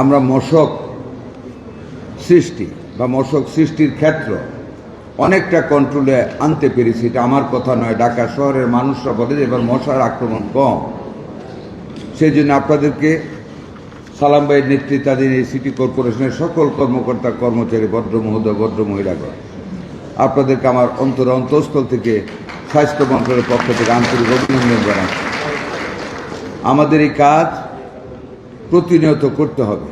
আমরা মশক সৃষ্টি বা মশক সৃষ্টির ক্ষেত্র অনেকটা কন্ট্রোলে আনতে পেরেছি। এটা আমার কথা নয়, ঢাকা শহরের মানুষরা বলে যে এবার মশার আক্রমণ কম। সেই জন্য আপনাদেরকে সালাম ভাইয়ের নেতৃত্বাধীন এই সিটি কর্পোরেশনের সকল কর্মকর্তা কর্মচারী, ভদ্র মহোদয়, ভদ্র মহিলাগণ, আপনাদেরকে আমার অন্তঃস্থল থেকে স্বাস্থ্য মন্ত্রণালয়ের পক্ষ থেকে আন্তরিক অভিনন্দন জানাচ্ছি। আমাদের এই কাজ প্রতিনিয়ত করতে হবে।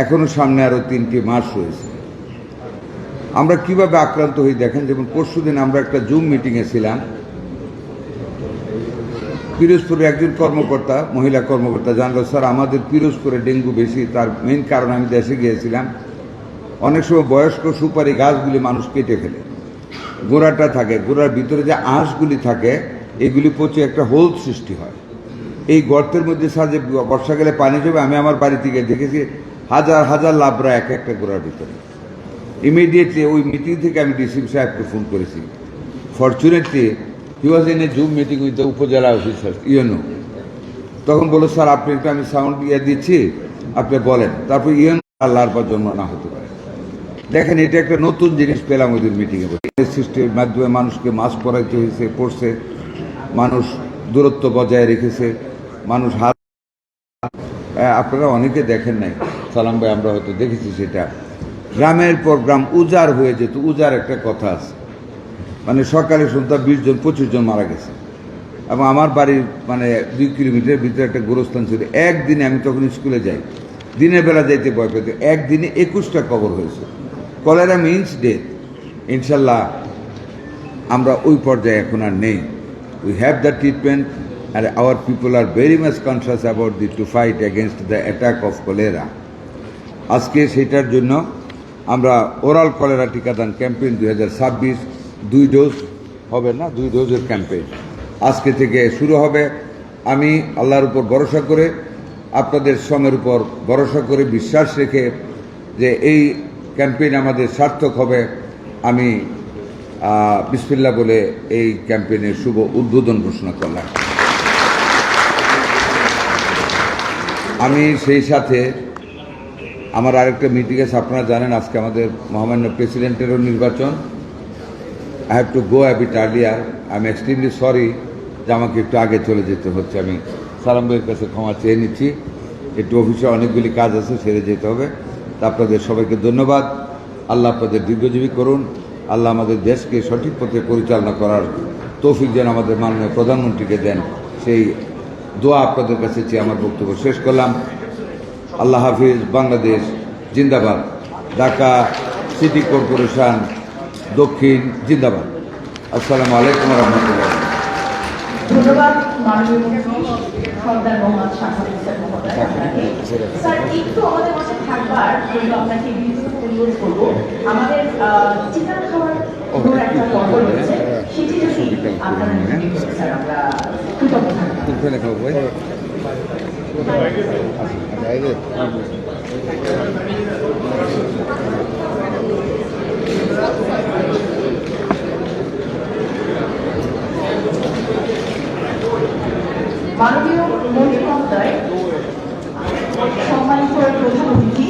এখনো সামনে আরো 3টি মাস রয়েছে। আমরা কিভাবে আক্রান্ত হই দেখেন, যেমন পরশুদিন আমরা একটা জুম মিটিংয়ে ছিলাম। পিরোজপুরের একজন কর্মকর্তা, মহিলা কর্মকর্তা জানলো, স্যার আমাদের পিরোজপুরে ডেঙ্গু বেশি। তার মেইন কারণ, আমি দেশে গিয়েছিলাম, অনেক সময় বয়স্ক সুপারি গাছগুলি মানুষ কেটে ফেলে, গোড়াটা থাকে, গোড়ার ভিতরে যে আঁশগুলি থাকে এগুলি পচে একটা হোল সৃষ্টি হয়। এই গর্তের মধ্যে সাজে বর্ষাকালে পানি জমে। আমি আমার বাড়ি থেকে দেখেছি হাজার হাজার লাবড়া এক একটা গোড়ার ভিতরে। ইমিডিয়েটলি ওই মিটিং থেকে আমি ডিসিপি সাহেবকে ফোন করেছি। Fortunately he was in a zoom meeting with the উপজেলা অফিসার ইউনো। তখন বলো, স্যার আপনি একটু, আমি সাউন্ড দিচ্ছি, আপনি বলেন। তারপর ইউনো আল্লাহর পর জন্ম না হতে পারে। দেখেন, এটা একটা নতুন জিনিস পেলাম ওদের মিটিংয়ে। সৃষ্টির মাধ্যমে মানুষকে মাস্ক পরাইতে হয়েছে, পড়ছে, মানুষ দূরত্ব বজায় রেখেছে, মানুষ হাত, আপনারা অনেকে দেখেন নাই, সালাম ভাই আমরা হয়তো দেখেছি, সেটা গ্রামের পর গ্রাম উজাড় হয়ে যেত। উজাড় একটা কথা আছে, মানে সকালে সন্ধ্যা 20 জন 25 জন মারা গেছে। এবং আমার বাড়ির 2 কিলোমিটার ভিতরে একটা গোরস্থান ছিল। একদিনে, আমি তখন স্কুলে যাই, দিনের বেলা যাইতে ভয় পেত, একদিনে 21টা কবর হয়েছে। Cholera means death. ইনশাল্লাহ আমরা ওই পর্যায়ে এখন আর নেই। We have the treatment and our people are very much conscious about to fight against the attack of cholera. আজকে সেটার জন্য আমরা ওরাল কলেরা টিকাদান ক্যাম্পেইন 2026 2 ডোজ হবে না, 2 ডোজের ক্যাম্পেইন আজকে থেকে শুরু হবে। আমি আল্লাহর উপর ভরসা করে, আপনাদের শ্রমের উপর ভরসা করে, বিশ্বাস রেখে যে এই ক্যাম্পেইন আমাদের সার্থক হবে, আমি বিসমিল্লাহ বলে এই ক্যাম্পেইনের শুভ উদ্বোধন ঘোষণা করলাম। আমি সেই সাথে আমার আরেকটা মিটিং আছে, আপনারা জানেন আজকে আমাদের মহামান্য প্রেসিডেন্টেরও নির্বাচন। I have to go a bit earlier. I am extremely sorry যে আমাকে একটু আগে চলে যেতে হচ্ছে। আমি সালাম ভাইয়ের কাছে ক্ষমা চেয়ে নিচ্ছি, একটু অফিসে অনেকগুলি কাজ আছে, সেরে যেতে হবে। তা আপনাদের সবাইকে ধন্যবাদ। আল্লাহ আপনাদের দীর্ঘজীবী করুন। আল্লাহ আমাদের দেশকে সঠিক পথে পরিচালনা করার তৌফিক যেন আমাদের মাননীয় প্রধানমন্ত্রীকে দেন, সেই দোয়া আপনাদের কাছে চেয়ে আমার বক্তব্য শেষ করলাম। আল্লাহ হাফিজ। বাংলাদেশ জিন্দাবাদ। ঢাকা সিটি কর্পোরেশন দক্ষিণ জিন্দাবাদ। আসসালামু আলাইকুম রহমতুল্লাহ। ধন্যবাদ মাননীয় সর্দার মোহাম্মদ শাহজাহান স্যার মহোদয়। স্যার একটু আমাদের মাঝে থাকবার জন্য আপনাকে অনুরোধ করবো। আমাদের চিকেন খাওয়ার একটা পর্ব রয়েছে, সেটি যদি আপনারা স্যার আমরা কৃতজ্ঞ থাকবো। মাননীয় মন্ত্রী মহোদয়, সম্মানিত প্রধান অতিথি,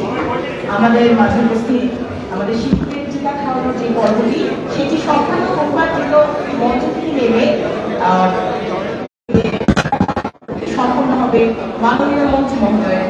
আমাদের মাঝে উপস্থিত আমাদের শিশুদের টিকা খাওয়ানোর যে পর্বটি, সেটি সম্পূর্ণ করবার জন্য মঞ্চ থেকে নেমে সম্পূর্ণ হবে মাননীয় মন্ত্রী মহোদয়।